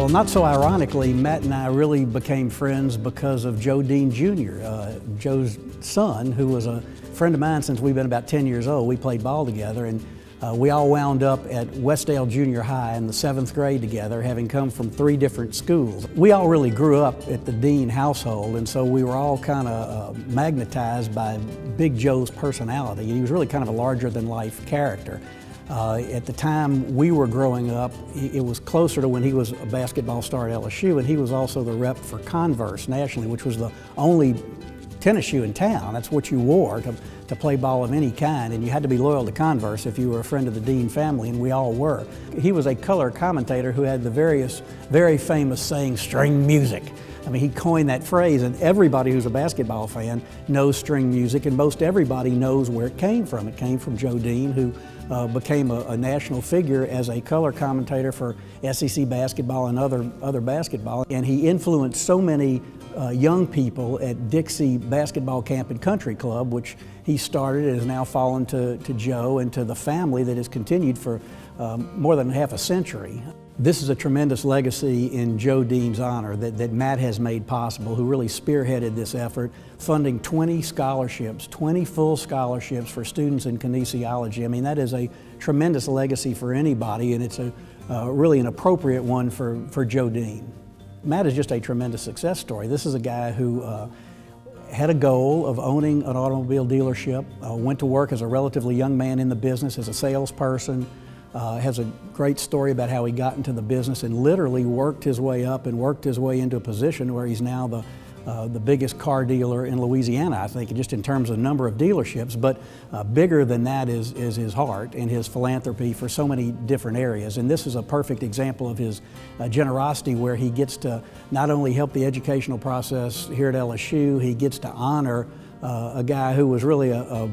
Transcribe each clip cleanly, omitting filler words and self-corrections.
Well, not so ironically, Matt and I really became friends because of Joe Dean Jr., Joe's son, who was a friend of mine since we've been about 10 years old. We played ball together, and we all wound up at Westdale Junior High in the 7th grade together, having come from 3 different schools. We all really grew up at the Dean household, and so we were all kind of magnetized by Big Joe's personality. He was really kind of a larger-than-life character. At the time we were growing up, it was closer to when he was a basketball star at LSU, and he was also the rep for Converse nationally, which was the only tennis shoe in town. That's what you wore to play ball of any kind, and you had to be loyal to Converse if you were a friend of the Dean family, and we all were. He was a color commentator who had the very famous saying, "string music." I mean, he coined that phrase, and everybody who's a basketball fan knows string music, and most everybody knows where it came from. It came from Joe Dean, who became a national figure as a color commentator for SEC basketball and other basketball. And he influenced so many young people at Dixie Basketball Camp and Country Club, which he started and has now fallen to Joe and to the family that has continued for more than half a century. This is a tremendous legacy in Joe Dean's honor that Matt has made possible, who really spearheaded this effort, funding 20 scholarships, 20 full scholarships for students in kinesiology. I mean, that is a tremendous legacy for anybody, and it's really an appropriate one for Joe Dean. Matt is just a tremendous success story. This is a guy who had a goal of owning an automobile dealership, went to work as a relatively young man in the business as a salesperson, has a great story about how he got into the business and literally worked his way up and worked his way into a position where he's now the biggest car dealer in Louisiana, I think, just in terms of number of dealerships. But bigger than that is his heart and his philanthropy for so many different areas. And this is a perfect example of his generosity, where he gets to not only help the educational process here at LSU, he gets to honor a guy who was really a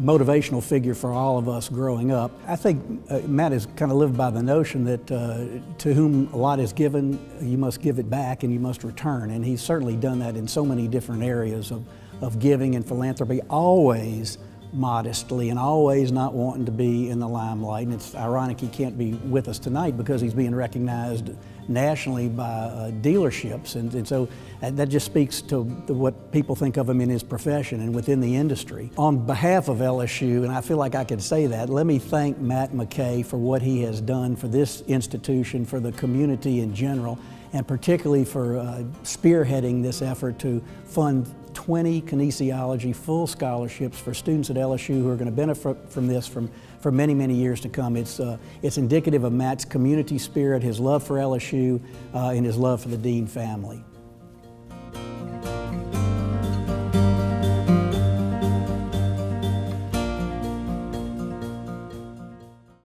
motivational figure for all of us growing up. I think Matt has kind of lived by the notion that to whom a lot is given, you must give it back and you must return. And he's certainly done that in so many different areas of giving and philanthropy, always modestly and always not wanting to be in the limelight. And it's ironic he can't be with us tonight because he's being recognized nationally by dealerships, and so that just speaks to what people think of him in his profession and within the industry. On behalf of LSU, and I feel like I could say that, let me thank Matt McKay for what he has done for this institution, for the community in general, and particularly for spearheading this effort to fund 20 kinesiology full scholarships for students at LSU who are going to benefit from this for many, many years to come. It's indicative of Matt's community spirit, his love for LSU, and his love for the Dean family.